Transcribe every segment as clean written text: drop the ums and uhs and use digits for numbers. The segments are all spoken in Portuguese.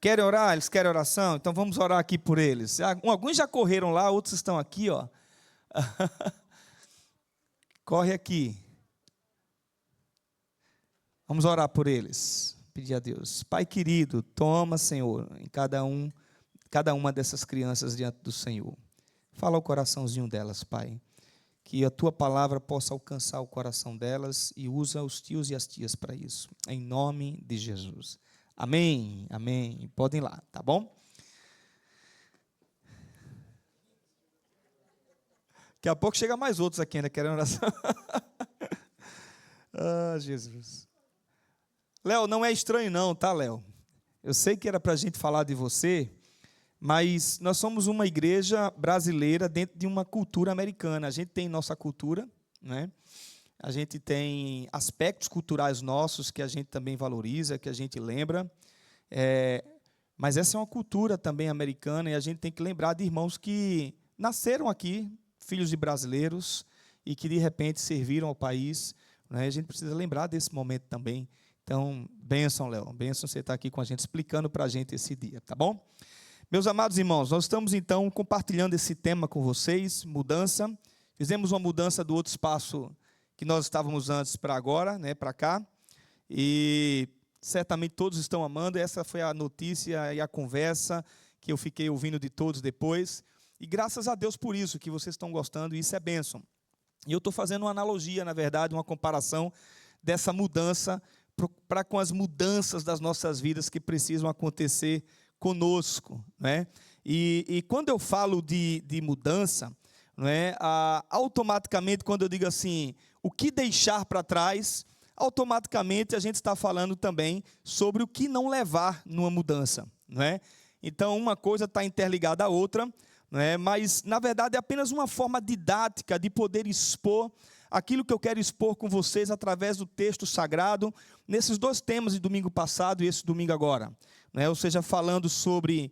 Querem orar? Eles querem oração? Então vamos orar aqui por eles. Alguns já correram lá, outros estão aqui, ó. Corre aqui. Vamos orar por eles. Pedir a Deus. Pai querido, toma, Senhor, em cada uma dessas crianças diante do Senhor. Fala ao coraçãozinho delas, Pai. Que a tua palavra possa alcançar o coração delas e usa os tios e as tias para isso. Em nome de Jesus. Amém, amém. Podem ir lá, tá bom? Daqui a pouco chega mais outros aqui ainda querendo oração. Ah, Jesus. Léo, não é estranho não, tá, Léo? Eu sei que era para a gente falar de você, mas nós somos uma igreja brasileira dentro de uma cultura americana. A gente tem nossa cultura, né? A gente tem aspectos culturais nossos que a gente também valoriza, que a gente lembra. Mas essa é uma cultura também americana e a gente tem que lembrar de irmãos que nasceram aqui, filhos de brasileiros, e que de repente serviram ao país, né? A gente precisa lembrar desse momento também. Então, bênção, Léo, bênção você estar aqui com a gente, explicando para a gente esse dia, tá bom? Meus amados irmãos, nós estamos então compartilhando esse tema com vocês, mudança. Fizemos uma mudança do outro espaço que nós estávamos antes para agora, né, para cá. E certamente todos estão amando. Essa foi a notícia e a conversa que eu fiquei ouvindo de todos depois. E graças a Deus por isso, que vocês estão gostando, e isso é bênção. E eu estou fazendo uma analogia, na verdade, uma comparação dessa mudança para com as mudanças das nossas vidas que precisam acontecer conosco, né? E quando eu falo de mudança, não é? Automaticamente, quando eu digo assim, o que deixar para trás, automaticamente a gente está falando também sobre o que não levar numa mudança, não é? Então, uma coisa está interligada à outra, não é? Mas, na verdade, é apenas uma forma didática de poder expor aquilo que eu quero expor com vocês através do texto sagrado, nesses dois temas de domingo passado e esse domingo agora, né? Ou seja, falando sobre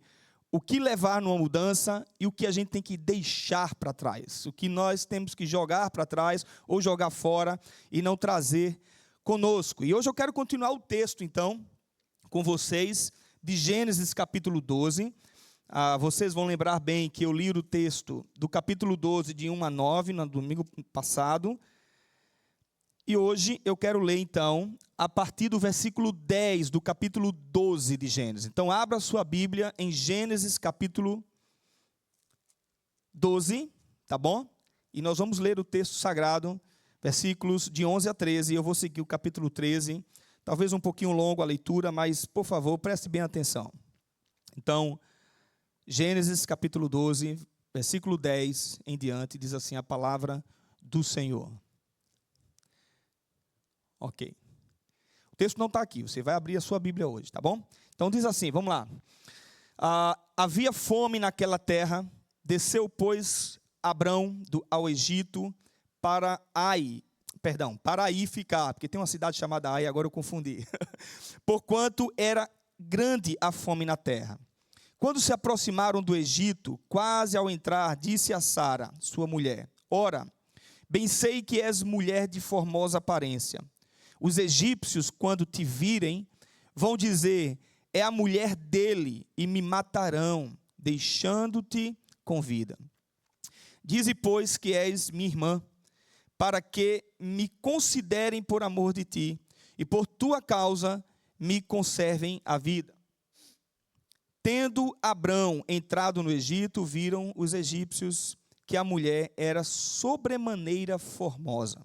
o que levar numa mudança e o que a gente tem que deixar para trás, o que nós temos que jogar para trás ou jogar fora e não trazer conosco. E hoje eu quero continuar o texto, então, com vocês, de Gênesis capítulo 12. Vocês vão lembrar bem que eu li o texto do capítulo 12, de 1 a 9, no domingo passado. E hoje eu quero ler, então, a partir do versículo 10 do capítulo 12 de Gênesis. Então, abra sua Bíblia em Gênesis capítulo 12, tá bom? E nós vamos ler o texto sagrado, versículos de 11 a 13. Eu vou seguir o capítulo 13, talvez um pouquinho longo a leitura, mas, por favor, preste bem atenção. Então, Gênesis capítulo 12, versículo 10 em diante, diz assim a palavra do Senhor. Ok. O texto não está aqui, você vai abrir a sua Bíblia hoje, tá bom? Então diz assim, vamos lá. Havia fome naquela terra, desceu, pois, Abrão ao Egito para aí ficar, porque tem uma cidade chamada Ai, agora eu confundi. Porquanto era grande a fome na terra. Quando se aproximaram do Egito, quase ao entrar, disse a Sara, sua mulher: Ora, bem sei que és mulher de formosa aparência. Os egípcios, quando te virem, vão dizer: é a mulher dele, e me matarão, deixando-te com vida. Dize, pois, que és minha irmã, para que me considerem por amor de ti, e por tua causa me conservem a vida. Tendo Abrão entrado no Egito, viram os egípcios que a mulher era sobremaneira formosa.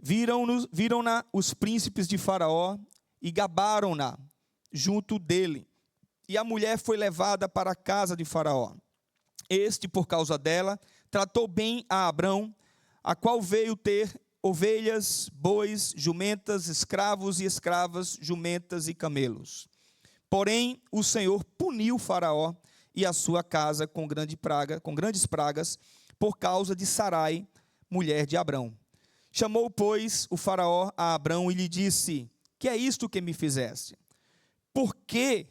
Viram-na os príncipes de Faraó e gabaram-na junto dele. E a mulher foi levada para a casa de Faraó. Este, por causa dela, tratou bem a Abrão, a qual veio ter ovelhas, bois, jumentas, escravos e escravas, jumentas e camelos. Porém, o Senhor puniu Faraó e a sua casa com grandes pragas, por causa de Sarai, mulher de Abrão. Chamou, pois, o Faraó a Abrão e lhe disse: que é isto que me fizeste? Por que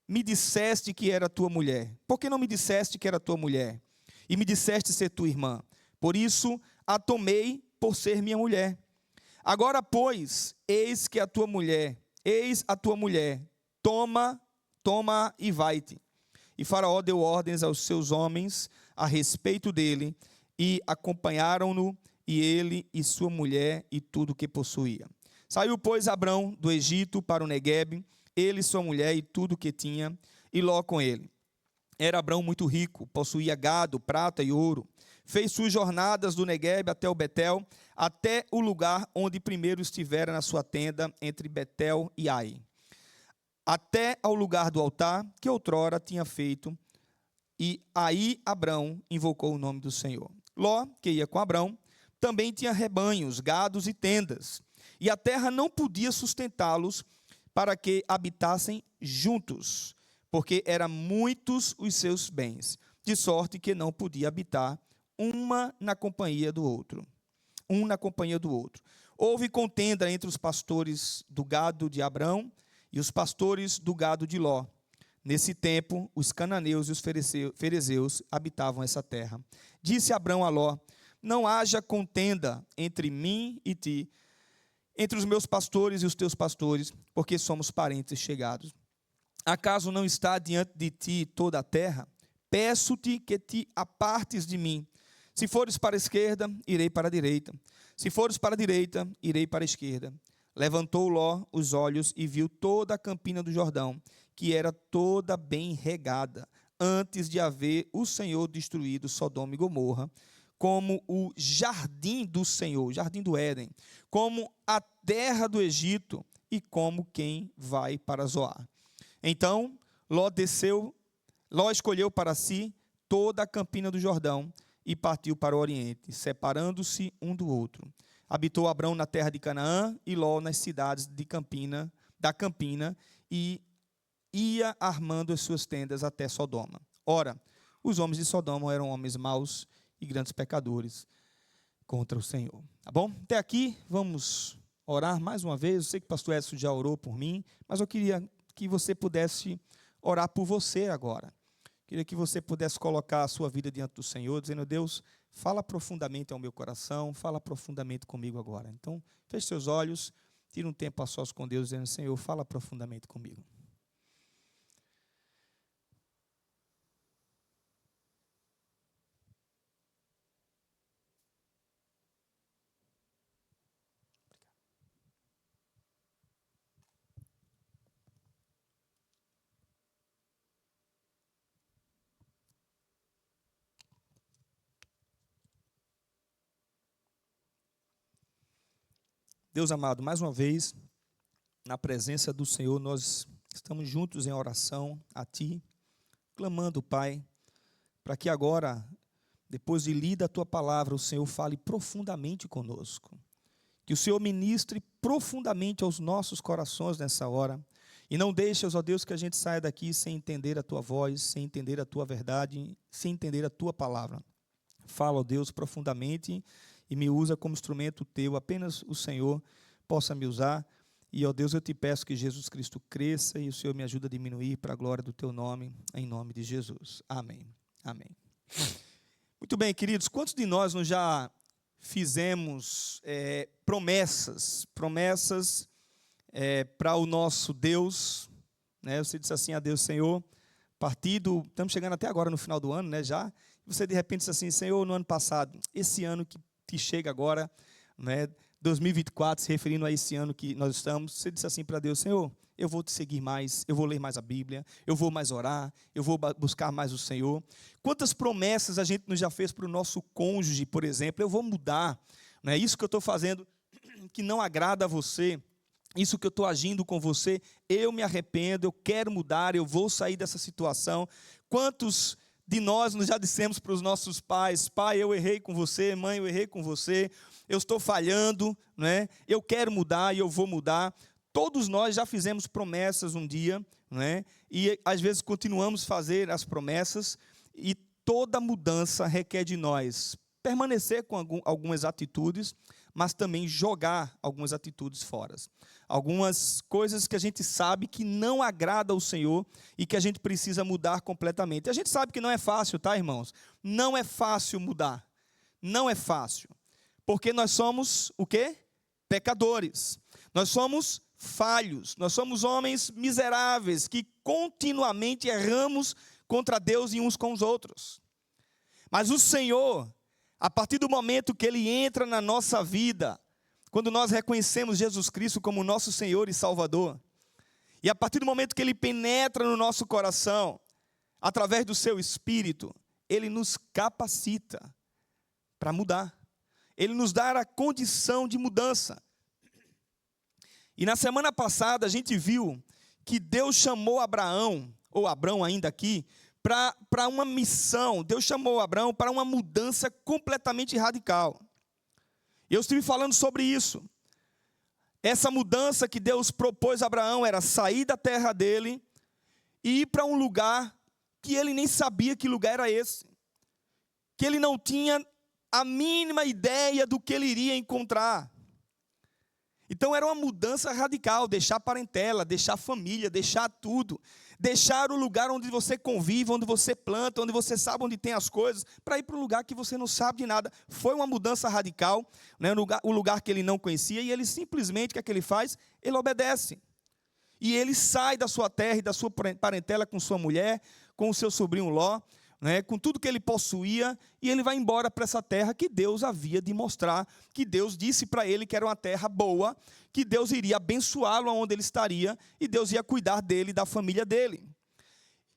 me disseste que era tua mulher? Por que não me disseste que era tua mulher? E me disseste ser tua irmã. Por isso a tomei por ser minha mulher. Agora, pois, eis a tua mulher, toma e vai-te. E Faraó deu ordens aos seus homens a respeito dele, e acompanharam-no, e ele e sua mulher e tudo o que possuía. Saiu, pois, Abrão do Egito para o Neguebe, ele, sua mulher e tudo o que tinha, e Ló com ele. Era Abrão muito rico, possuía gado, prata e ouro. Fez suas jornadas do Neguebe até o Betel, até o lugar onde primeiro estivera na sua tenda, entre Betel e Ai, até ao lugar do altar que outrora tinha feito, e aí Abrão invocou o nome do Senhor. Ló, que ia com Abrão, também tinha rebanhos, gados e tendas, e a terra não podia sustentá-los para que habitassem juntos, porque eram muitos os seus bens, de sorte que não podia habitar um na companhia do outro. Houve contenda entre os pastores do gado de Abrão e os pastores do gado de Ló. Nesse tempo, os cananeus e os ferezeus habitavam essa terra. Disse Abrão a Ló: não haja contenda entre mim e ti, entre os meus pastores e os teus pastores, porque somos parentes chegados. Acaso não está diante de ti toda a terra? Peço-te que te apartes de mim. Se fores para a esquerda, irei para a direita. Se fores para a direita, irei para a esquerda. Levantou Ló os olhos e viu toda a campina do Jordão, que era toda bem regada, antes de haver o Senhor destruído Sodoma e Gomorra, como o jardim do Senhor, jardim do Éden, como a terra do Egito e como quem vai para Zoar. Então Ló escolheu para si toda a campina do Jordão e partiu para o oriente, separando-se um do outro. Habitou Abrão na terra de Canaã e Ló nas cidades da campina, e ia armando as suas tendas até Sodoma. Ora, os homens de Sodoma eram homens maus e grandes pecadores contra o Senhor. Tá bom? Até aqui, vamos orar mais uma vez. Eu sei que o pastor Edson já orou por mim, mas eu queria que você pudesse orar por você agora. Queria que você pudesse colocar a sua vida diante do Senhor, dizendo: Deus, fala profundamente ao meu coração, fala profundamente comigo agora. Então, feche seus olhos, tire um tempo a sós com Deus, dizendo: Senhor, fala profundamente comigo. Deus amado, mais uma vez, na presença do Senhor, nós estamos juntos em oração a Ti, clamando, Pai, para que agora, depois de lida a Tua palavra, o Senhor fale profundamente conosco. Que o Senhor ministre profundamente aos nossos corações nessa hora. E não deixe, ó Deus, que a gente saia daqui sem entender a Tua voz, sem entender a Tua verdade, sem entender a Tua palavra. Fala, ó Deus, profundamente e me usa como instrumento Teu. Apenas o Senhor possa me usar. E, ó Deus, eu te peço que Jesus Cristo cresça e o Senhor me ajude a diminuir para a glória do Teu nome, em nome de Jesus. Amém. Amém. Muito bem, queridos, quantos de nós não já fizemos promessas para o nosso Deus, né? Você disse assim a Deus: Senhor, estamos chegando até agora no final do ano, né, já, e você de repente disse assim: Senhor, no ano passado, esse ano que chega agora, né, 2024, se referindo a esse ano que nós estamos, você disse assim para Deus: Senhor, eu vou te seguir mais, eu vou ler mais a Bíblia, eu vou mais orar, eu vou buscar mais o Senhor. Quantas promessas a gente já fez para o nosso cônjuge, por exemplo: eu vou mudar, não é isso que eu estou fazendo que não agrada a você, isso que eu estou agindo com você, eu me arrependo, eu quero mudar, eu vou sair dessa situação. Quantos de nós já dissemos para os nossos pais: pai, eu errei com você, mãe, eu errei com você, eu estou falhando, não é? Eu quero mudar e eu vou mudar. Todos nós já fizemos promessas um dia, não é? E às vezes continuamos a fazer as promessas, e toda mudança requer de nós permanecer com algumas atitudes, mas também jogar algumas atitudes fora. Algumas coisas que a gente sabe que não agrada ao Senhor e que a gente precisa mudar completamente. A gente sabe que não é fácil, tá, irmãos? Não é fácil mudar. Não é fácil. Porque nós somos o quê? Pecadores. Nós somos falhos, nós somos homens miseráveis que continuamente erramos contra Deus e uns com os outros. Mas o Senhor, a partir do momento que Ele entra na nossa vida, quando nós reconhecemos Jesus Cristo como nosso Senhor e Salvador, e a partir do momento que Ele penetra no nosso coração, através do seu Espírito, Ele nos capacita para mudar. Ele nos dá a condição de mudança. E na semana passada a gente viu que Deus chamou Abraão, ou Abrão ainda aqui, para uma missão. Deus chamou Abraão para uma mudança completamente radical. Eu estive falando sobre isso. Essa mudança que Deus propôs a Abraão era sair da terra dele e ir para um lugar que ele nem sabia que lugar era esse. Que ele não tinha a mínima ideia do que ele iria encontrar. Então era uma mudança radical, deixar a parentela, deixar a família, deixar tudo. Deixar o lugar onde você convive, onde você planta, onde você sabe onde tem as coisas, para ir para um lugar que você não sabe de nada. Foi uma mudança radical, né, o lugar que ele não conhecia, e ele simplesmente, o que é que ele faz? Ele obedece. E ele sai da sua terra e da sua parentela com sua mulher, com o seu sobrinho Ló, né, com tudo que ele possuía, e ele vai embora para essa terra que Deus havia de mostrar, que Deus disse para ele que era uma terra boa, que Deus iria abençoá-lo onde ele estaria, e Deus ia cuidar dele e da família dele.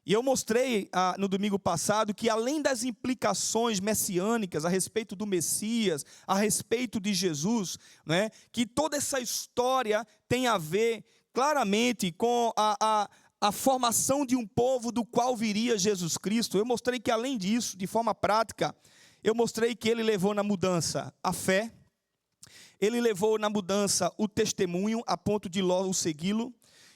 E eu mostrei no domingo passado que além das implicações messiânicas a respeito do Messias, a respeito de Jesus, né, que toda essa história tem a ver claramente com a formação de um povo do qual viria Jesus Cristo. Eu mostrei que além disso, de forma prática, eu mostrei que ele levou na mudança a fé, ele levou na mudança o testemunho, a ponto de Ló o segui-lo,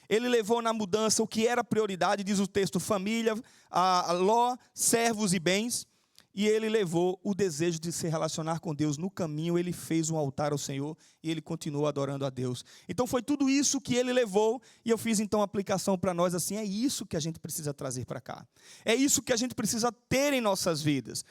ele levou na mudança o que era prioridade, diz o texto, família, a Ló, servos e bens, e ele levou o desejo de se relacionar com Deus. No caminho ele fez um altar ao Senhor e ele continuou adorando a Deus. Então foi tudo isso que ele levou, e eu fiz então a aplicação para nós assim, é isso que a gente precisa trazer para cá. É isso que a gente precisa ter em nossas vidas.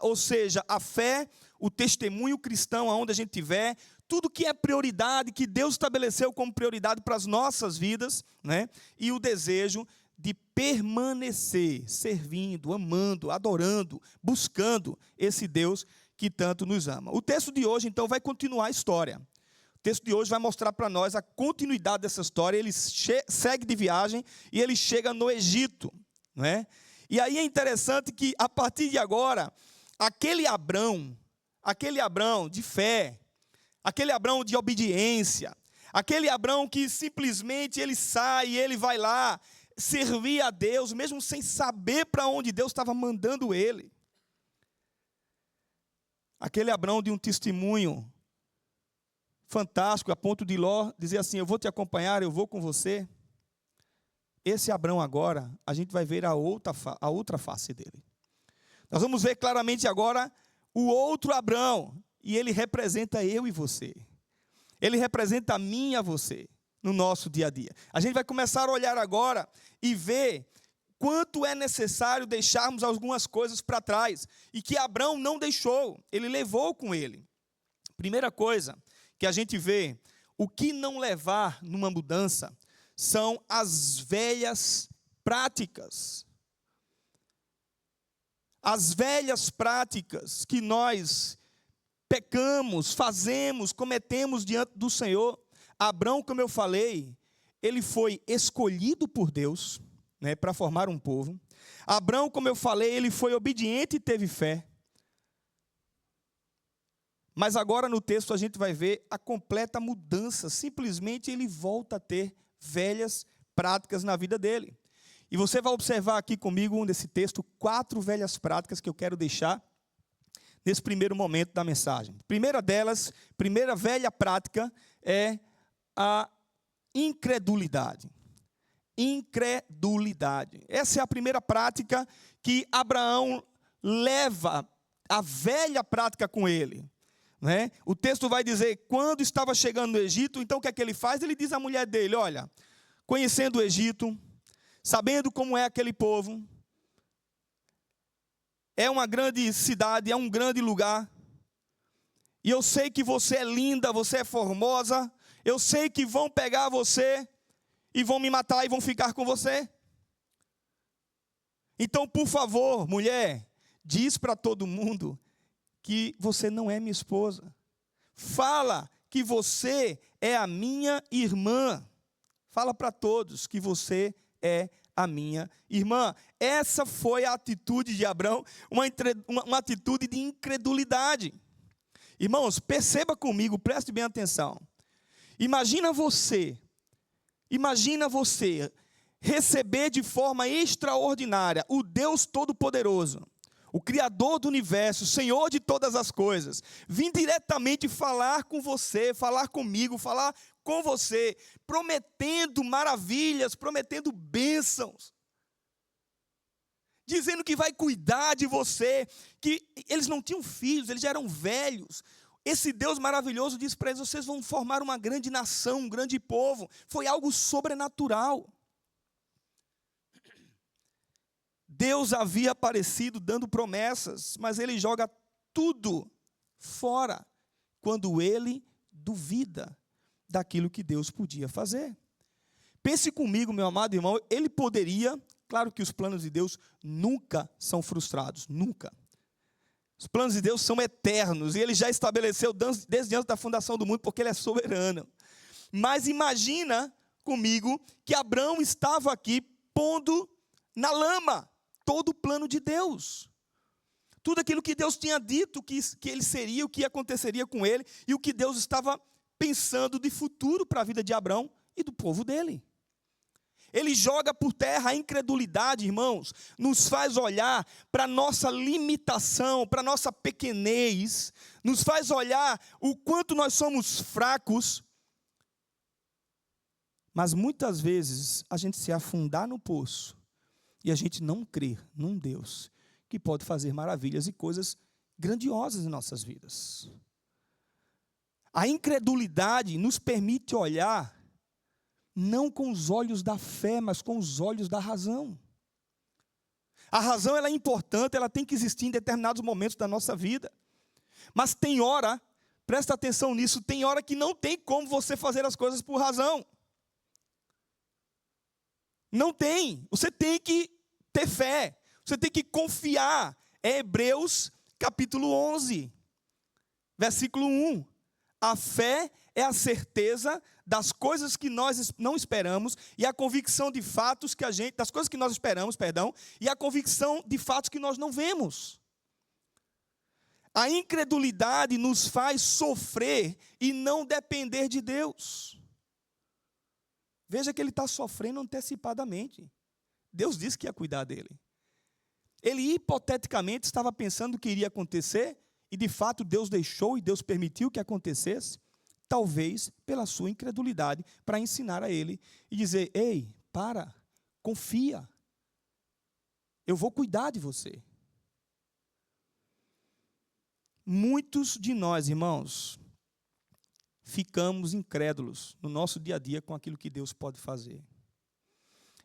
Ou seja, a fé, o testemunho cristão aonde a gente estiver, tudo que é prioridade, que Deus estabeleceu como prioridade para as nossas vidas, né? E o desejo de permanecer servindo, amando, adorando, buscando esse Deus que tanto nos ama. O texto de hoje, então, vai continuar a história. O texto de hoje vai mostrar para nós a continuidade dessa história. Ele segue de viagem e ele chega no Egito, não é? E aí é interessante que, a partir de agora, aquele Abrão de fé, aquele Abrão de obediência, aquele Abrão que simplesmente ele sai e ele vai lá servir a Deus, mesmo sem saber para onde Deus estava mandando ele. Aquele Abrão de um testemunho fantástico, a ponto de Ló dizer assim, eu vou te acompanhar, eu vou com você. Esse Abrão agora, a gente vai ver a outra face dele. Nós vamos ver claramente agora o outro Abrão, e ele representa eu e você. Ele representa a mim e a você, no nosso dia a dia. A gente vai começar a olhar agora e ver quanto é necessário deixarmos algumas coisas para trás, e que Abrão não deixou, ele levou com ele. Primeira coisa que a gente vê, o que não levar numa mudança, são as velhas práticas. As velhas práticas que nós pecamos, fazemos, cometemos diante do Senhor. Abrão, como eu falei, ele foi escolhido por Deus, né, para formar um povo. Abrão, como eu falei, ele foi obediente e teve fé. Mas agora no texto a gente vai ver a completa mudança. Simplesmente ele volta a ter velhas práticas na vida dele. E você vai observar aqui comigo nesse texto 4 velhas práticas que eu quero deixar nesse primeiro momento da mensagem. Primeira delas, primeira velha prática é a incredulidade. Incredulidade. Essa é a primeira prática que Abraão leva, a velha prática com ele. Né? O texto vai dizer, quando estava chegando no Egito, então o que é que ele faz? Ele diz à mulher dele, olha, conhecendo o Egito, sabendo como é aquele povo, é uma grande cidade, é um grande lugar, e eu sei que você é linda, você é formosa, Eu sei que vão pegar você e vão me matar e vão ficar com você. Então, por favor, mulher, diz para todo mundo que você não é minha esposa. Fala que você é a minha irmã. Fala para todos que você é a minha irmã. Essa foi a atitude de Abrão, uma atitude de incredulidade. Irmãos, perceba comigo, preste bem atenção. Imagina você receber de forma extraordinária o Deus Todo-Poderoso, o Criador do universo, Senhor de todas as coisas, vir diretamente falar com você, falar comigo, falar com você, prometendo maravilhas, prometendo bênçãos, dizendo que vai cuidar de você, que eles não tinham filhos, eles já eram velhos. Esse Deus maravilhoso disse para eles: vocês vão formar uma grande nação, um grande povo. Foi algo sobrenatural. Deus havia aparecido dando promessas, mas ele joga tudo fora quando ele duvida daquilo que Deus podia fazer. Pense comigo, meu amado irmão, ele poderia, claro que os planos de Deus nunca são frustrados, nunca. Os planos de Deus são eternos, e ele já estabeleceu desde antes da fundação do mundo, porque ele é soberano. Mas imagina comigo que Abrão estava aqui pondo na lama todo o plano de Deus. Tudo aquilo que Deus tinha dito que ele seria, o que aconteceria com ele, e o que Deus estava pensando de futuro para a vida de Abrão e do povo dele. Ele joga por terra a incredulidade, irmãos, nos faz olhar para a nossa limitação, para a nossa pequenez, nos faz olhar o quanto nós somos fracos, mas muitas vezes a gente se afundar no poço e a gente não crer num Deus que pode fazer maravilhas e coisas grandiosas em nossas vidas. A incredulidade nos permite olhar não com os olhos da fé, mas com os olhos da razão. A razão ela é importante, ela tem que existir em determinados momentos da nossa vida. Mas tem hora, presta atenção nisso, tem hora que não tem como você fazer as coisas por razão. Não tem. Você tem que ter fé. Você tem que confiar. É Hebreus capítulo 11, versículo 1. A fé é a certeza das coisas que nós não esperamos e a convicção de fatos que das coisas que nós esperamos, e a convicção de fatos que nós não vemos. A incredulidade nos faz sofrer e não depender de Deus. Veja que ele está sofrendo antecipadamente. Deus disse que ia cuidar dele. Ele hipoteticamente estava pensando que iria acontecer, e de fato Deus deixou e Deus permitiu que acontecesse, talvez pela sua incredulidade, para ensinar a ele e dizer: ei, confia, eu vou cuidar de você. Muitos de nós, irmãos, ficamos incrédulos no nosso dia a dia com aquilo que Deus pode fazer.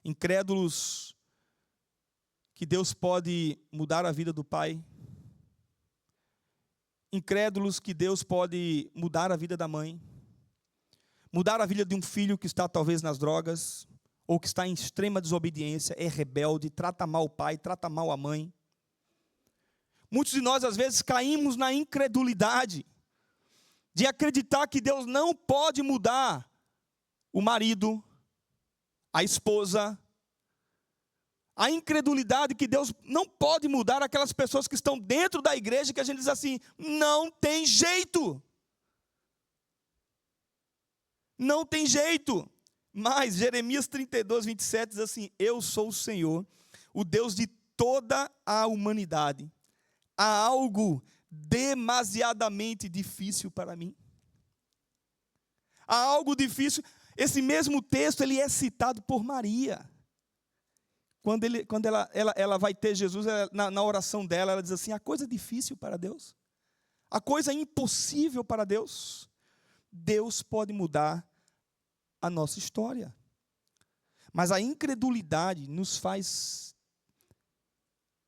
Incrédulos que Deus pode mudar a vida do pai. Incrédulos que Deus pode mudar a vida da mãe. Mudar a vida de um filho que está talvez nas drogas, ou que está em extrema desobediência, é rebelde, trata mal o pai, trata mal a mãe. Muitos de nós às vezes caímos na incredulidade de acreditar que Deus não pode mudar o marido, a esposa. A incredulidade que Deus não pode mudar aquelas pessoas que estão dentro da igreja, que a gente diz assim: não tem jeito. Não tem jeito. Mas Jeremias 32, 27 diz assim: eu sou o Senhor, o Deus de toda a humanidade. Há algo demasiadamente difícil para mim. Há algo difícil. Esse mesmo texto ele é citado por Maria. Quando ela vai ter Jesus, na oração dela, ela diz assim: a coisa difícil para Deus, a coisa impossível para Deus, Deus pode mudar a nossa história. Mas a incredulidade nos faz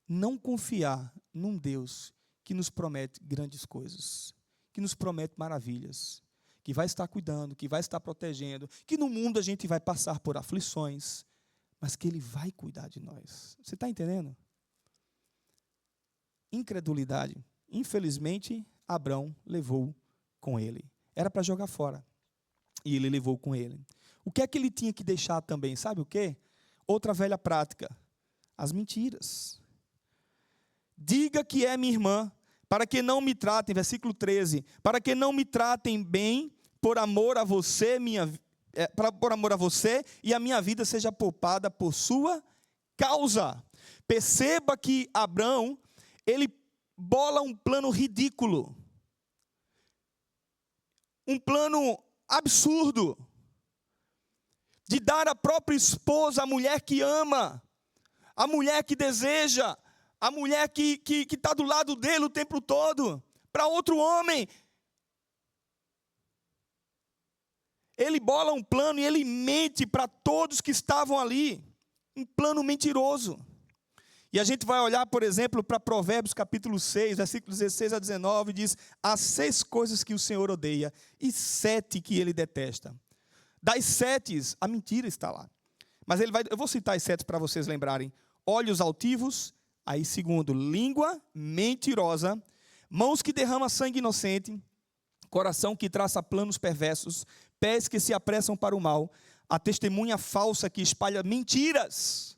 não confiar num Deus que nos promete grandes coisas, que nos promete maravilhas, que vai estar cuidando, que vai estar protegendo, que no mundo a gente vai passar por aflições, mas que Ele vai cuidar de nós. Você está entendendo? Incredulidade. Infelizmente, Abrão levou com ele. Era para jogar fora. E ele levou com ele. O que é que ele tinha que deixar também? Sabe o quê? Outra velha prática. As mentiras. Diga que é minha irmã, para que não me tratem, versículo 13, para que não me tratem bem, por amor a você, por amor a você, e a minha vida seja poupada por sua causa. Perceba que Abrão, ele bola um plano ridículo, um plano absurdo, de dar a própria esposa, a mulher que ama, a mulher que deseja, a mulher que está do lado dele o tempo todo, para outro homem. Ele bola um plano e ele mente para todos que estavam ali, um plano mentiroso. E a gente vai olhar, por exemplo, para Provérbios capítulo 6, versículos 16 a 19, diz: há 6 coisas que o Senhor odeia e 7 que Ele detesta. Das 7, a mentira está lá. Mas eu vou citar as 7 para vocês lembrarem. Olhos altivos, aí segundo, língua mentirosa, mãos que derramam sangue inocente, coração que traça planos perversos, pés que se apressam para o mal, a testemunha falsa que espalha mentiras,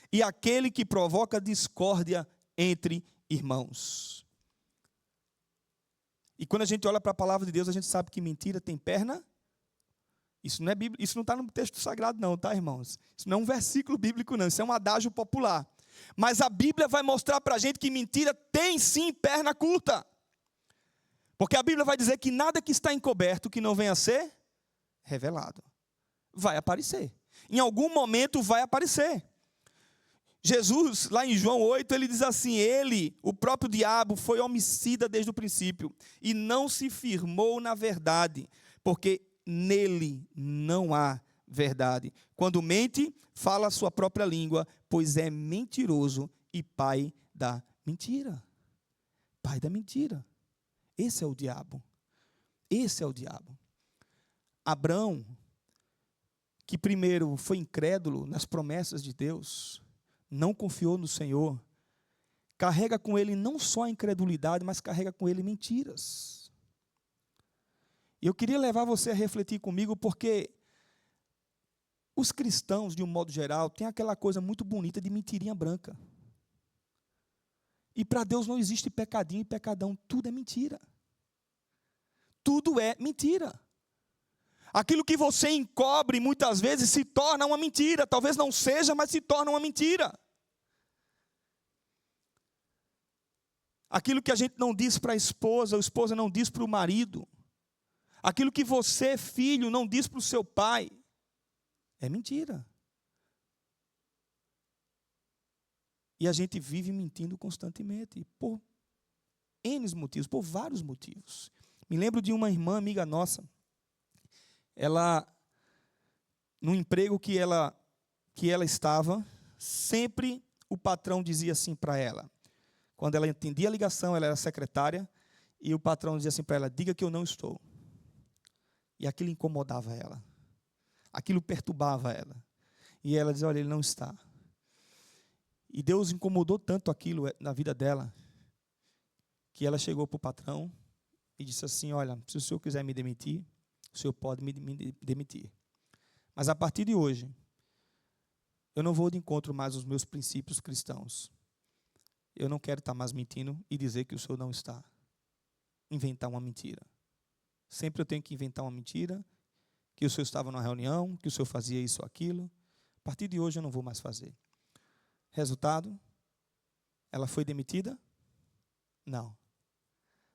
e aquele que provoca discórdia entre irmãos. E quando a gente olha para a palavra de Deus, a gente sabe que mentira tem perna. Isso não é Bíblia, isso não está no texto sagrado não, tá, irmãos? Isso não é um versículo bíblico não, isso é um adágio popular. Mas a Bíblia vai mostrar para a gente que mentira tem sim perna curta. Porque a Bíblia vai dizer que nada que está encoberto que não venha a ser revelado. Vai aparecer. Em algum momento vai aparecer. Jesus, lá em João 8, ele diz assim: ele, o próprio diabo, foi homicida desde o princípio e não se firmou na verdade, porque nele não há verdade. Quando mente, fala a sua própria língua, pois é mentiroso e pai da mentira. Pai da mentira. Esse é o diabo. Esse é o diabo. Abrão, que primeiro foi incrédulo nas promessas de Deus, não confiou no Senhor, carrega com ele não só a incredulidade, mas carrega com ele mentiras. E eu queria levar você a refletir comigo, porque os cristãos, de um modo geral, têm aquela coisa muito bonita de mentirinha branca. E para Deus não existe pecadinho e pecadão, tudo é mentira. Tudo é mentira. Aquilo que você encobre muitas vezes se torna uma mentira. Talvez não seja, mas se torna uma mentira. Aquilo que a gente não diz para a esposa não diz para o marido. Aquilo que você, filho, não diz para o seu pai, é mentira. E a gente vive mentindo constantemente, por N motivos, por vários motivos. Me lembro de uma irmã amiga nossa, ela, no emprego que ela estava, sempre o patrão dizia assim para ela, quando ela entendia a ligação, ela era secretária, e o patrão dizia assim para ela: diga que eu não estou. E aquilo incomodava ela, aquilo perturbava ela, e ela dizia: olha, ele não está. E Deus incomodou tanto aquilo na vida dela, que ela chegou para o patrão e disse assim: olha, se o senhor quiser me demitir, o senhor pode me demitir. Mas a partir de hoje, eu não vou de encontro mais aos meus princípios cristãos. Eu não quero estar mais mentindo e dizer que o senhor não está. Inventar uma mentira. Sempre eu tenho que inventar uma mentira, que o senhor estava numa reunião, que o senhor fazia isso ou aquilo. A partir de hoje eu não vou mais fazer. Resultado, ela foi demitida? Não.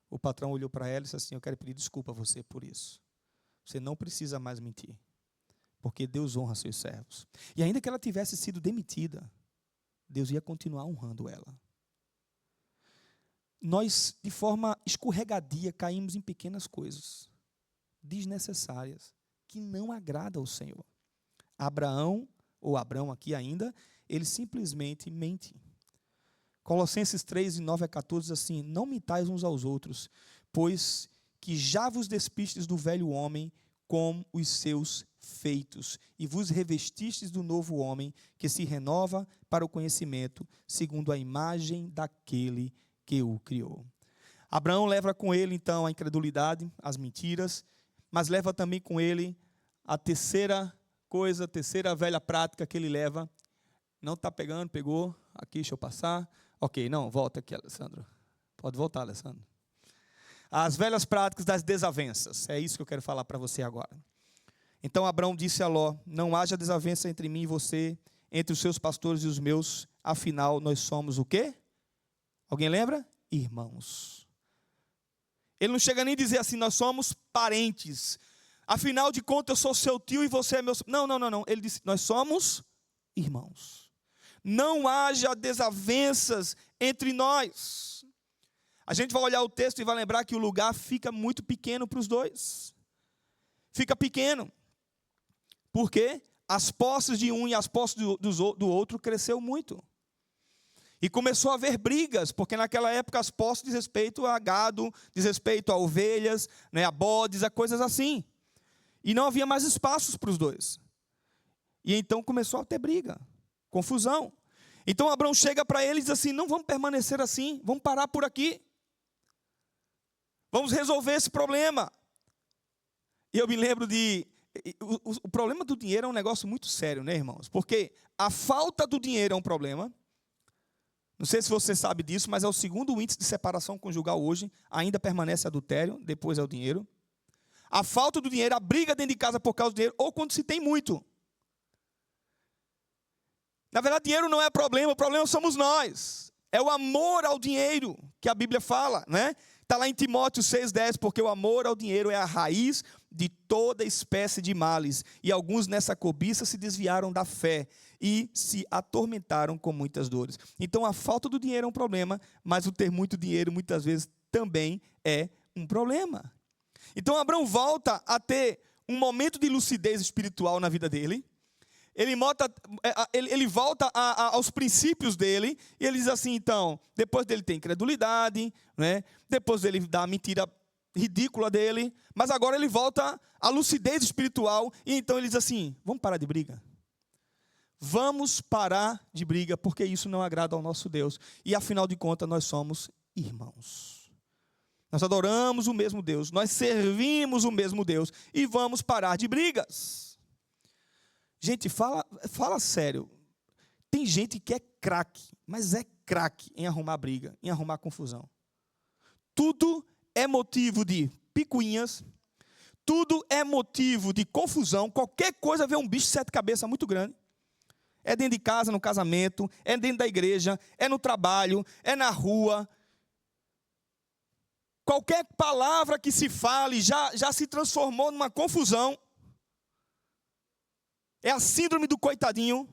O patrão olhou para ela e disse assim: eu quero pedir desculpa a você por isso. Você não precisa mais mentir, porque Deus honra seus servos. E ainda que ela tivesse sido demitida, Deus ia continuar honrando ela. Nós, de forma escorregadia, caímos em pequenas coisas desnecessárias, que não agradam ao Senhor. Abraão, ou Abrão aqui ainda, ele simplesmente mente. Colossenses 3, 9 a 14 diz assim: não mintais uns aos outros, pois que já vos despistes do velho homem com os seus feitos, e vos revestistes do novo homem, que se renova para o conhecimento, segundo a imagem daquele que o criou. Abraão leva com ele, então, a incredulidade, as mentiras, mas leva também com ele a terceira coisa, a terceira velha prática que ele leva. Não está pegando, pegou, aqui, deixa eu passar. Ok, não, volta aqui, Alessandro. Pode voltar, Alessandro. As velhas práticas das desavenças, é isso que eu quero falar para você agora. Então Abraão disse a Ló: não haja desavença entre mim e você, entre os seus pastores e os meus, afinal nós somos o quê? Alguém lembra? Irmãos. Ele não chega nem a dizer assim, nós somos parentes. Afinal de contas, eu sou seu tio e você é meu... Não. Ele disse, nós somos irmãos. Não haja desavenças entre nós. A gente vai olhar o texto e vai lembrar que o lugar fica muito pequeno para os dois. Fica pequeno. Por quê? As posses de um e as posses do outro cresceu muito. E começou a haver brigas, porque naquela época as posses diz respeito a gado, diz respeito a ovelhas, né, a bodes, a coisas assim. E não havia mais espaços para os dois. E então começou a ter briga, confusão. Então Abraão chega para ele e diz assim, não vamos permanecer assim, vamos parar por aqui. Vamos resolver esse problema. E eu me lembro de... O problema do dinheiro é um negócio muito sério, né, irmãos? Porque a falta do dinheiro é um problema. Não sei se você sabe disso, mas é o segundo índice de separação conjugal hoje. Ainda permanece adultério, depois é o dinheiro. A falta do dinheiro, a briga dentro de casa por causa do dinheiro, ou quando se tem muito. Na verdade, dinheiro não é o problema somos nós. É o amor ao dinheiro que a Bíblia fala, né? Está lá em Timóteo 6,10, porque o amor ao dinheiro é a raiz de toda espécie de males. E alguns nessa cobiça se desviaram da fé e se atormentaram com muitas dores. Então a falta do dinheiro é um problema, mas o ter muito dinheiro muitas vezes também é um problema. Então Abraão volta a ter um momento de lucidez espiritual na vida dele. Ele volta aos princípios dele, e ele diz assim, então, depois dele ter incredulidade, né? Depois dele dar a mentira ridícula dele, mas agora ele volta à lucidez espiritual, e então ele diz assim, vamos parar de briga? Vamos parar de briga, porque isso não agrada ao nosso Deus, e afinal de contas nós somos irmãos. Nós adoramos o mesmo Deus, nós servimos o mesmo Deus, e vamos parar de brigas. Gente, fala sério. Tem gente que é craque, mas é craque em arrumar briga, em arrumar confusão. Tudo é motivo de picuinhas, tudo é motivo de confusão. Qualquer coisa vê um bicho de 7 cabeças muito grande. É dentro de casa, no casamento, é dentro da igreja, é no trabalho, é na rua. Qualquer palavra que se fale já se transformou numa confusão. É a síndrome do coitadinho.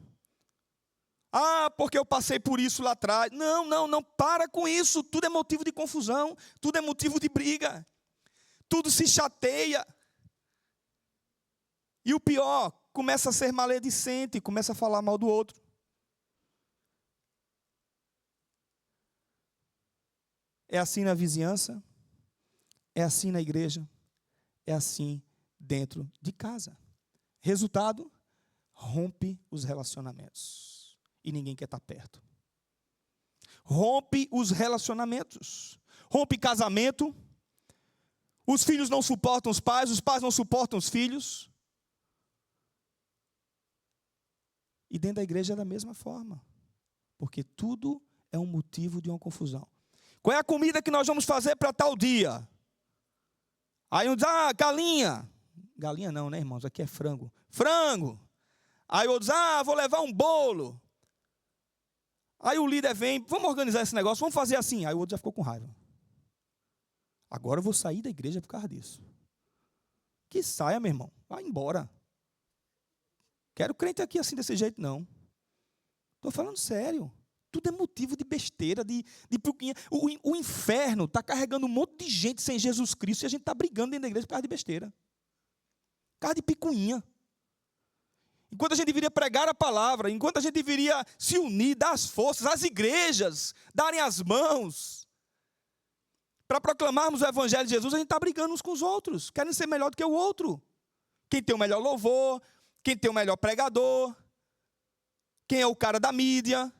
Ah, porque eu passei por isso lá atrás. Não, para com isso. Tudo é motivo de confusão. Tudo é motivo de briga. Tudo se chateia. E o pior, começa a ser maledicente, começa a falar mal do outro. É assim na vizinhança, é assim na igreja, é assim dentro de casa. Resultado, rompe os relacionamentos. E ninguém quer estar perto. Rompe os relacionamentos. Rompe casamento. Os filhos não suportam os pais não suportam os filhos. E dentro da igreja é da mesma forma. Porque tudo é um motivo de uma confusão. Qual é a comida que nós vamos fazer para tal dia? Aí um diz, galinha. Galinha não, né, irmãos? Aqui é frango. Frango. Aí o outro diz, vou levar um bolo. Aí o líder vem, vamos organizar esse negócio, vamos fazer assim. Aí o outro já ficou com raiva. Agora eu vou sair da igreja por causa disso. Que saia, meu irmão. Vai embora. Quero crente aqui assim desse jeito, não. Estou falando sério. Tudo é motivo de besteira, de picuinha. O inferno está carregando um monte de gente sem Jesus Cristo e a gente está brigando dentro da igreja por causa de besteira. Por causa de picuinha. Enquanto a gente deveria pregar a palavra, enquanto a gente deveria se unir, dar as forças, as igrejas darem as mãos Para proclamarmos o evangelho de Jesus, a gente está brigando uns com os outros, querendo ser melhor do que o outro. Quem tem o melhor louvor, quem tem o melhor pregador, quem é o cara da mídia.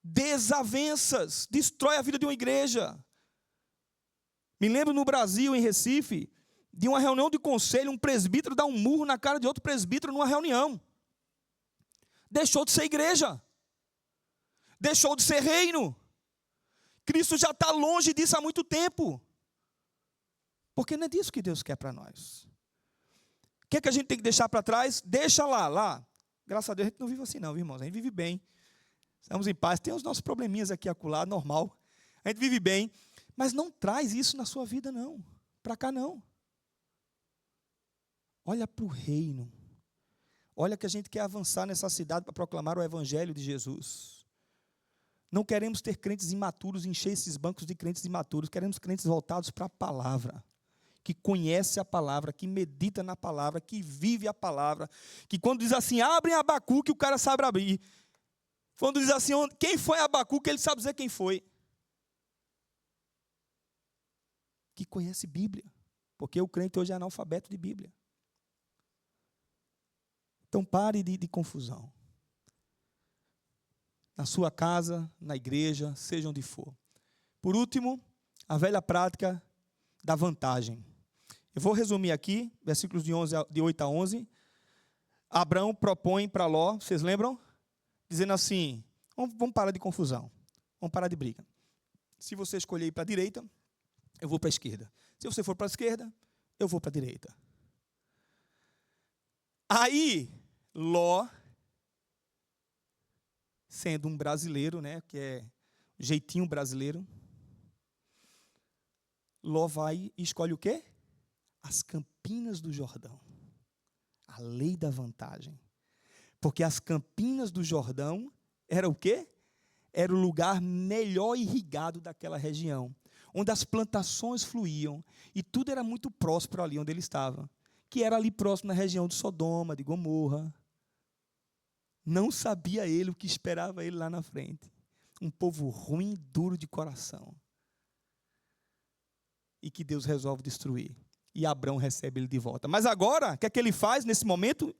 Desavenças, destrói a vida de uma igreja. Me lembro no Brasil, em Recife, de uma reunião de conselho, um presbítero dá um murro na cara de outro presbítero numa reunião. Deixou de ser igreja. Deixou de ser reino. Cristo já está longe disso há muito tempo. Porque não é disso que Deus quer para nós. O que é que a gente tem que deixar para trás? Deixa lá. Graças a Deus a gente não vive assim não, viu, irmãos? A gente vive bem. Estamos em paz. Tem os nossos probleminhas aqui e acolá, normal. A gente vive bem. Mas não traz isso na sua vida não. Para cá não. Olha para o reino. Olha que a gente quer avançar nessa cidade para proclamar o evangelho de Jesus. Não queremos ter crentes imaturos, encher esses bancos de crentes imaturos. Queremos crentes voltados para a palavra. Que conhece a palavra, que medita na palavra, que vive a palavra. Que quando diz assim, abrem Abacuque, o cara sabe abrir. Quando diz assim, quem foi Abacuque, ele sabe dizer quem foi. Que conhece Bíblia. Porque o crente hoje é analfabeto de Bíblia. Então pare de confusão. Na sua casa, na igreja, seja onde for. Por último, a velha prática da vantagem. Eu vou resumir aqui, versículos de 8 a 11. Abrão propõe para Ló, vocês lembram? Dizendo assim, vamos parar de confusão, vamos parar de briga. Se você escolher ir para a direita, eu vou para a esquerda. Se você for para a esquerda, eu vou para a direita. Aí, Ló, sendo um brasileiro, né, que é jeitinho brasileiro, Ló vai e escolhe o quê? As campinas do Jordão. A lei da vantagem. Porque as campinas do Jordão era o quê? Era o lugar melhor irrigado daquela região, onde as plantações fluíam, e tudo era muito próspero ali onde ele estava, que era ali próximo na região de Sodoma, de Gomorra. Não sabia ele o que esperava ele lá na frente. Um povo ruim, duro de coração. E que Deus resolve destruir. E Abrão recebe ele de volta. Mas agora, o que é que ele faz nesse momento?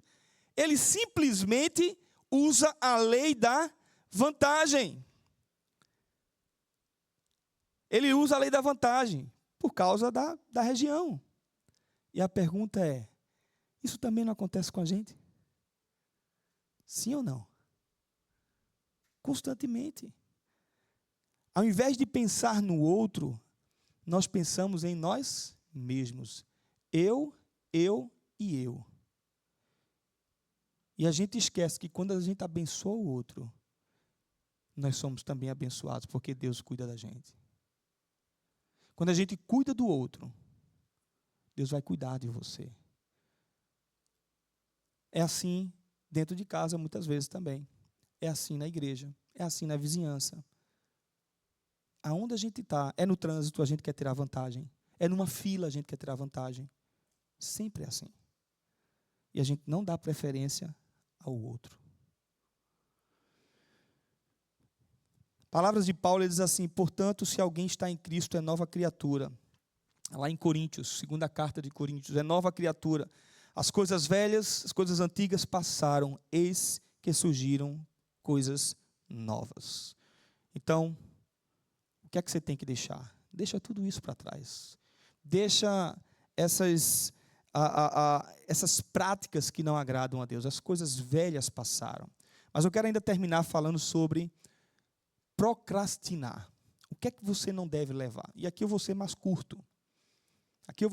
Ele simplesmente usa a lei da vantagem. Ele usa a lei da vantagem por causa da região. E a pergunta é, isso também não acontece com a gente? Sim ou não? Constantemente. Ao invés de pensar no outro, nós pensamos em nós mesmos. Eu e eu. E a gente esquece que quando a gente abençoa o outro, nós somos também abençoados, porque Deus cuida da gente. Quando a gente cuida do outro, Deus vai cuidar de você. É assim dentro de casa, muitas vezes também. É assim na igreja, é assim na vizinhança. Aonde a gente está, é no trânsito, a gente quer tirar vantagem. É numa fila, a gente quer tirar vantagem. Sempre é assim. E a gente não dá preferência ao outro. Palavras de Paulo, ele diz assim, portanto, se alguém está em Cristo, é nova criatura. Lá em Coríntios, segunda carta de Coríntios, é nova criatura. As coisas velhas, as coisas antigas passaram, eis que surgiram coisas novas. Então, o que é que você tem que deixar? Deixa tudo isso para trás. Deixa essas práticas que não agradam a Deus. As coisas velhas passaram. Mas eu quero ainda terminar falando sobre procrastinar. O que é que você não deve levar? E aqui eu vou ser mais curto. O que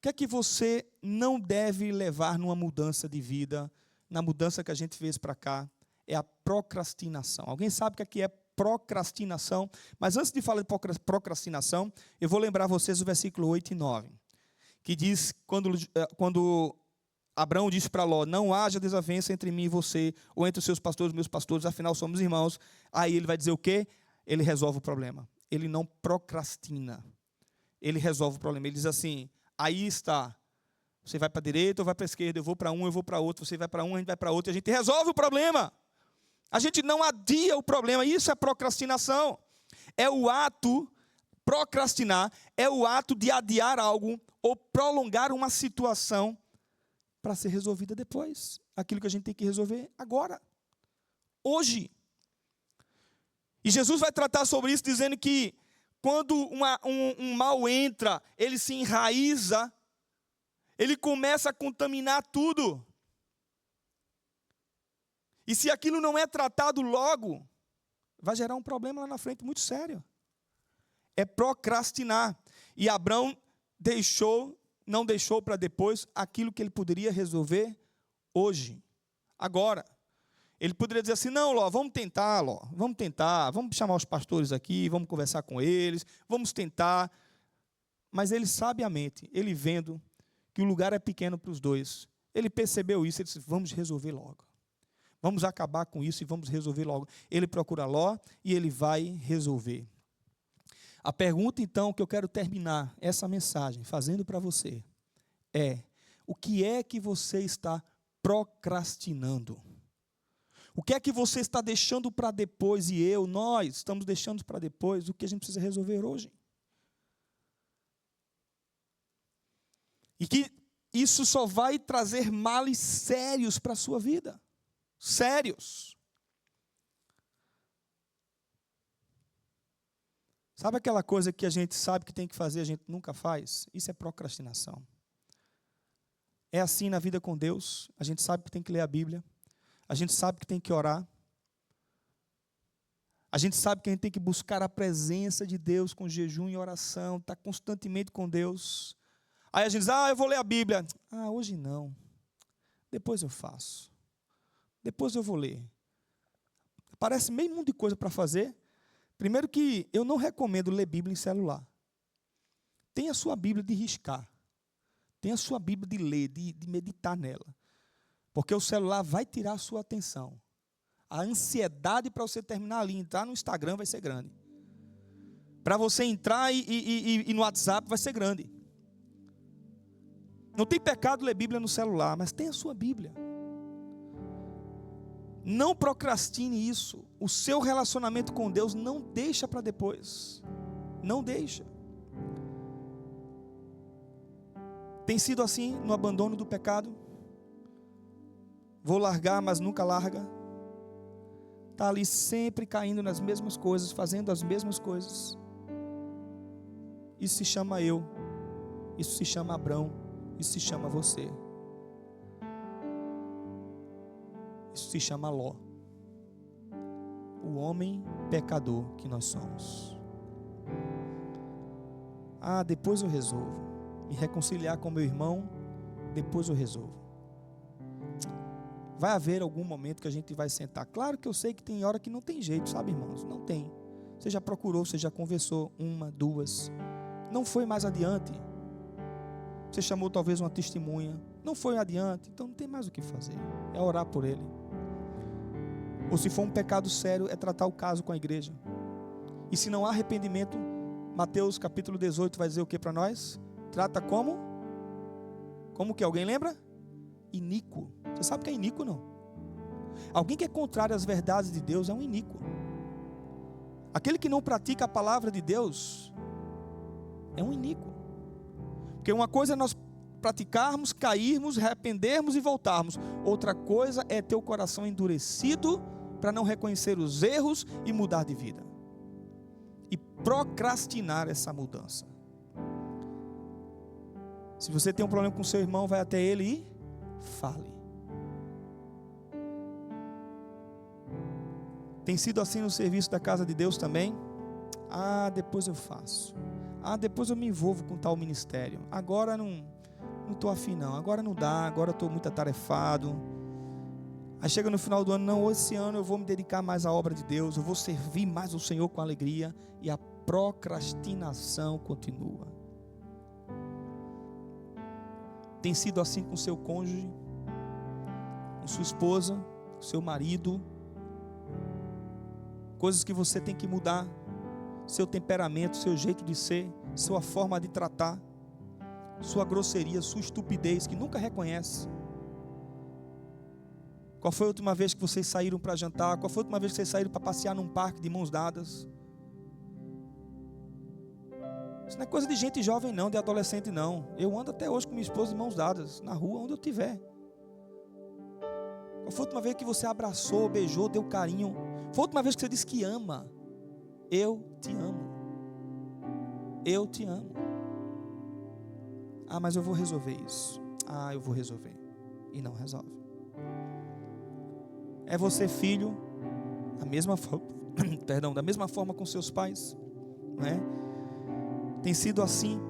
é que você não deve levar numa mudança de vida, na mudança que a gente fez para cá? É a procrastinação. Alguém sabe o que é procrastinação? Mas antes de falar de procrastinação, eu vou lembrar vocês o versículo 8 e 9, que diz, quando Abrão disse para Ló, não haja desavença entre mim e você, ou entre os seus pastores e meus pastores, afinal somos irmãos. Aí ele vai dizer o quê? Ele resolve o problema. Ele não procrastina. Ele resolve o problema. Ele diz assim, aí está, você vai para a direita ou vai para a esquerda, eu vou para um, eu vou para outro, você vai para um, a gente vai para outro, e a gente resolve o problema. A gente não adia o problema. Isso é procrastinação. É o ato, procrastinar, é o ato de adiar algo ou prolongar uma situação para ser resolvida depois. Aquilo que a gente tem que resolver agora, hoje. E Jesus vai tratar sobre isso dizendo que quando um mal entra, ele se enraiza, ele começa a contaminar tudo. E se aquilo não é tratado logo, vai gerar um problema lá na frente muito sério. É procrastinar. E Abrão não deixou para depois aquilo que ele poderia resolver hoje, agora. Ele poderia dizer assim, não, Ló, vamos tentar, vamos chamar os pastores aqui, vamos conversar com eles, vamos tentar. Mas ele sabiamente, ele vendo que o lugar é pequeno para os dois, ele percebeu isso, ele disse, vamos resolver logo. Vamos acabar com isso e vamos resolver logo. Ele procura Ló e ele vai resolver. A pergunta, então, que eu quero terminar essa mensagem fazendo para você é, o que é que você está procrastinando? O que é que você está deixando para depois e nós estamos deixando para depois o que a gente precisa resolver hoje? E que isso só vai trazer males sérios para a sua vida. Sérios. Sabe aquela coisa que a gente sabe que tem que fazer, a gente nunca faz? Isso é procrastinação. É assim na vida com Deus. A gente sabe que tem que ler a Bíblia. A gente sabe que tem que orar. A gente sabe que a gente tem que buscar a presença de Deus com jejum e oração, estar constantemente com Deus. Aí a gente diz, eu vou ler a Bíblia. Hoje não. Depois eu faço. Depois eu vou ler. Parece meio mundo de coisa para fazer. Primeiro que eu não recomendo ler Bíblia em celular. Tem a sua Bíblia de riscar. Tem a sua Bíblia de ler, de meditar nela. Porque o celular vai tirar a sua atenção. A ansiedade para você terminar ali, entrar no Instagram vai ser grande. Para você entrar e no WhatsApp vai ser grande. Não tem pecado ler Bíblia no celular, mas tem a sua Bíblia. Não procrastine isso. O seu relacionamento com Deus não deixa para depois. Não deixa. Tem sido assim no abandono do pecado? Vou largar, mas nunca larga. Está ali sempre caindo nas mesmas coisas, fazendo as mesmas coisas. Isso se chama eu. Isso se chama Abrão. Isso se chama você. Isso se chama Ló. O homem pecador que nós somos. Depois eu resolvo. Me reconciliar com meu irmão, depois eu resolvo. Vai haver algum momento que a gente vai sentar. Claro que eu sei que tem hora que não tem jeito, sabe, irmãos? Não tem. Você já procurou, você já conversou, 1, 2. Não foi mais adiante. Você chamou talvez uma testemunha. Não foi adiante, então não tem mais o que fazer. É orar por ele. Ou se for um pecado sério, é tratar o caso com a igreja. E se não há arrependimento, Mateus capítulo 18 vai dizer o que para nós? Trata como? Como que? Alguém lembra? Iníquo. Você sabe o que é iníquo, não? Alguém que é contrário às verdades de Deus é um iníquo. Aquele que não pratica a palavra de Deus é um iníquo. Porque uma coisa é nós praticarmos, cairmos, arrependermos e voltarmos. Outra coisa é ter o coração endurecido para não reconhecer os erros e mudar de vida. E procrastinar essa mudança. Se você tem um problema com seu irmão, vai até ele e fale. Tem sido assim no serviço da casa de Deus também? Depois eu faço. Depois eu me envolvo com tal ministério. Agora não estou afim não. Agora não dá, agora estou muito atarefado. Aí chega no final do ano, não, esse ano eu vou me dedicar mais à obra de Deus, eu vou servir mais ao Senhor com alegria. E a procrastinação continua. Tem sido assim com seu cônjuge, com sua esposa, com seu marido. Coisas que você tem que mudar. Seu temperamento, seu jeito de ser, sua forma de tratar, sua grosseria, sua estupidez que nunca reconhece. Qual foi a última vez que vocês saíram para jantar? Qual foi a última vez que vocês saíram para passear num parque de mãos dadas? Isso não é coisa de gente jovem não, de adolescente não. Eu ando até hoje com minha esposa de mãos dadas, na rua, onde eu estiver. Qual foi a última vez que você abraçou, beijou, deu carinho? Foi a última vez que você disse que ama? Eu te amo. Eu te amo. Ah, mas eu vou resolver isso. Ah, eu vou resolver. E não resolve. É você filho, da mesma forma, da mesma forma com seus pais, né? Tem sido assim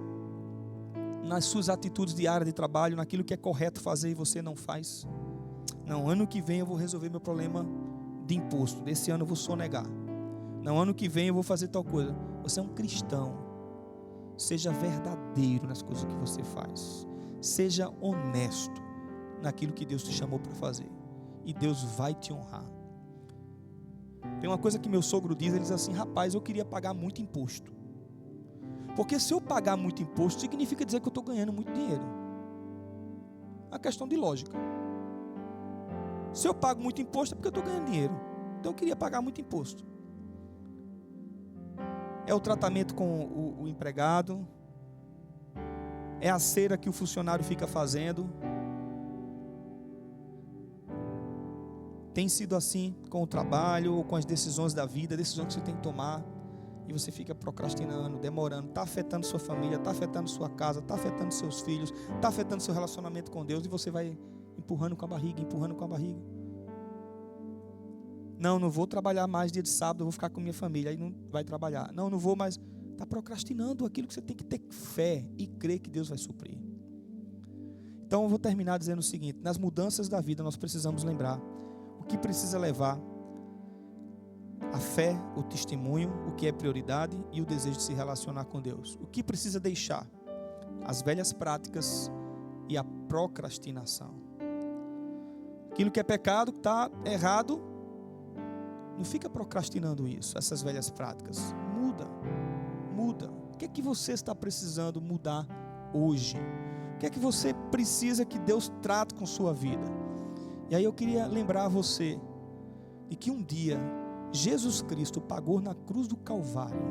nas suas atitudes diárias de trabalho, naquilo que é correto fazer e você não faz. Não, ano que vem eu vou resolver meu problema de imposto. Desse ano eu vou sonegar. Não, ano que vem eu vou fazer tal coisa. Você é um cristão. Seja verdadeiro nas coisas que você faz. Seja honesto naquilo que Deus te chamou para fazer. E Deus vai te honrar. Tem uma coisa que meu sogro diz, ele diz assim: rapaz, eu queria pagar muito imposto. Porque se eu pagar muito imposto, significa dizer que eu estou ganhando muito dinheiro. É uma questão de lógica. Se eu pago muito imposto, é porque eu estou ganhando dinheiro. Então eu queria pagar muito imposto. É o tratamento com o empregado. É a cera que o funcionário fica fazendo. Tem sido assim com o trabalho ou com as decisões da vida, decisões que você tem que tomar. E você fica procrastinando, demorando, está afetando sua família, está afetando sua casa, está afetando seus filhos, está afetando seu relacionamento com Deus, e você vai empurrando com a barriga, empurrando com a barriga. Não vou trabalhar mais dia de sábado, eu vou ficar com minha família, aí não vai trabalhar. Não vou mais. Está procrastinando aquilo que você tem que ter fé e crer que Deus vai suprir. Então eu vou terminar dizendo o seguinte: nas mudanças da vida nós precisamos lembrar o que precisa levar a fé, o testemunho, o que é prioridade e o desejo de se relacionar com Deus. O que precisa deixar? As velhas práticas e a procrastinação. Aquilo que é pecado, que está errado, não fica procrastinando isso, essas velhas práticas. Muda. O que é que você está precisando mudar hoje? O que é que você precisa que Deus trate com sua vida? E aí eu queria lembrar você de que um dia Jesus Cristo pagou na cruz do Calvário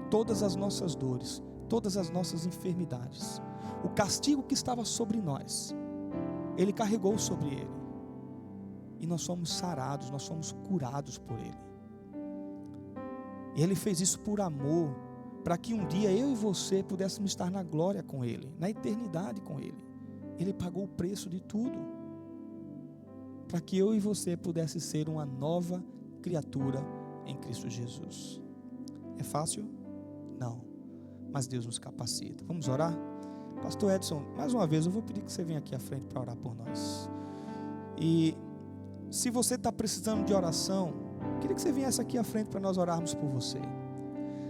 todas as nossas dores, todas as nossas enfermidades. O castigo que estava sobre nós, Ele carregou sobre Ele. E nós somos sarados, nós somos curados por Ele. E Ele fez isso por amor, para que um dia eu e você pudéssemos estar na glória com Ele, na eternidade com Ele. Ele pagou o preço de tudo, para que eu e você pudesse ser uma nova criatura em Cristo Jesus. É fácil? Não. Mas Deus nos capacita. Vamos orar? Pastor Edson, mais uma vez eu vou pedir que você venha aqui à frente para orar por nós. E se você está precisando de oração, eu queria que você viesse aqui à frente para nós orarmos por você.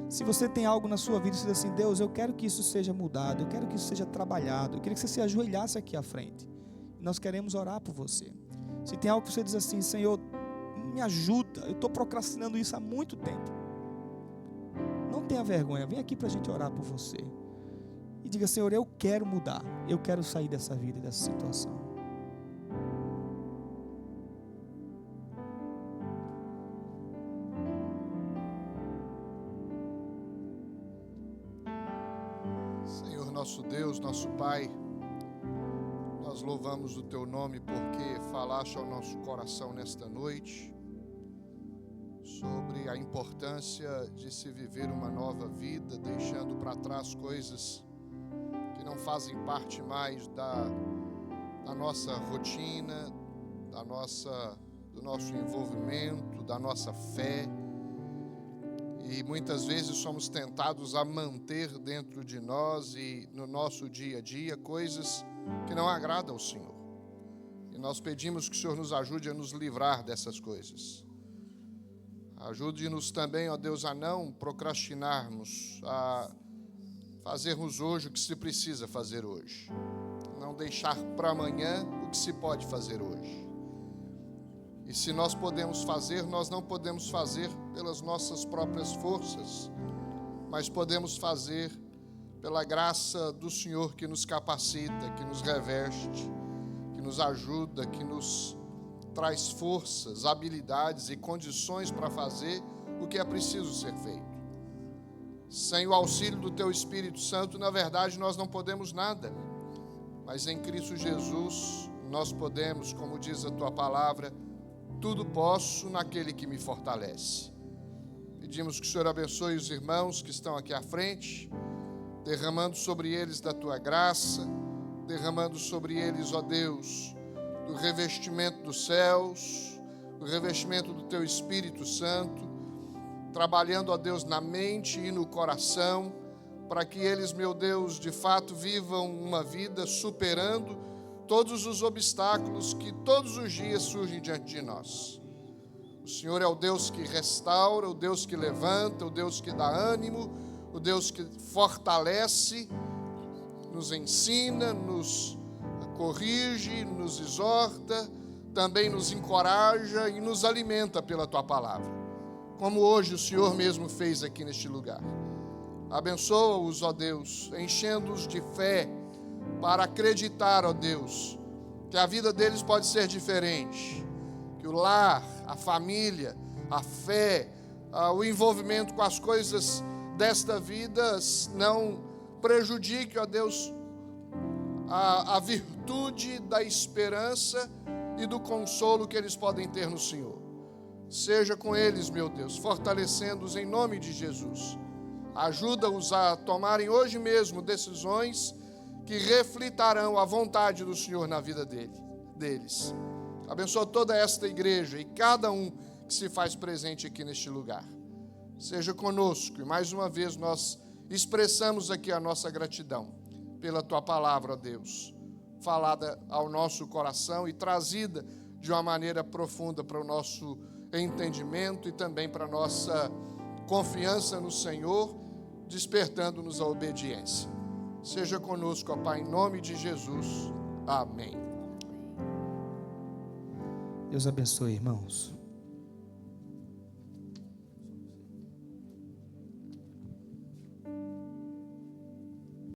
Se você tem algo na sua vida e você diz assim: Deus, eu quero que isso seja mudado, eu quero que isso seja trabalhado, eu queria que você se ajoelhasse aqui à frente. Nós queremos orar por você. Se tem algo que você diz assim: Senhor, me ajuda, eu estou procrastinando isso há muito tempo. Não tenha vergonha, vem aqui para a gente orar por você. E diga: Senhor, eu quero mudar, eu quero sair dessa vida, dessa situação. Senhor nosso Deus, nosso Pai, nós louvamos o Teu nome porque falaste ao nosso coração nesta noite sobre a importância de se viver uma nova vida, deixando para trás coisas que não fazem parte mais da nossa rotina, do nosso envolvimento, da nossa fé. E muitas vezes somos tentados a manter dentro de nós e no nosso dia a dia coisas que não agradam ao Senhor. E nós pedimos que o Senhor nos ajude a nos livrar dessas coisas. Ajude-nos também, ó Deus, a não procrastinarmos, a fazermos hoje o que se precisa fazer hoje. Não deixar para amanhã o que se pode fazer hoje. E se nós podemos fazer, nós não podemos fazer pelas nossas próprias forças, mas podemos fazer pela graça do Senhor que nos capacita, que nos reveste, que nos ajuda, que nos traz forças, habilidades e condições para fazer o que é preciso ser feito. Sem o auxílio do Teu Espírito Santo, na verdade, nós não podemos nada. Mas em Cristo Jesus, nós podemos, como diz a Tua palavra, tudo posso naquele que me fortalece. Pedimos que o Senhor abençoe os irmãos que estão aqui à frente, derramando sobre eles da Tua graça, derramando sobre eles, ó Deus, do revestimento dos céus, do revestimento do Teu Espírito Santo, trabalhando, ó Deus, na mente e no coração, para que eles, meu Deus, de fato vivam uma vida superando todos os obstáculos que todos os dias surgem diante de nós. O Senhor é o Deus que restaura, o Deus que levanta, o Deus que dá ânimo, o Deus que fortalece, nos ensina, nos corrige, nos exorta, também nos encoraja e nos alimenta pela Tua palavra, como hoje o Senhor mesmo fez aqui neste lugar. Abençoa-os, ó Deus, enchendo-os de fé para acreditar, ó Deus, que a vida deles pode ser diferente, que o lar, a família, a fé, o envolvimento com as coisas desta vida não prejudique, ó Deus, a virtude da esperança e do consolo que eles podem ter no Senhor. Seja com eles, meu Deus, fortalecendo-os em nome de Jesus. Ajuda-os a tomarem hoje mesmo decisões que refletirão a vontade do Senhor na vida deles. Abençoa toda esta igreja e cada um que se faz presente aqui neste lugar. Seja conosco e mais uma vez nós expressamos aqui a nossa gratidão pela Tua palavra, ó Deus, falada ao nosso coração e trazida de uma maneira profunda para o nosso entendimento e também para a nossa confiança no Senhor, despertando-nos a obediência. Seja conosco, ó Pai, em nome de Jesus. Amém. Deus abençoe, irmãos.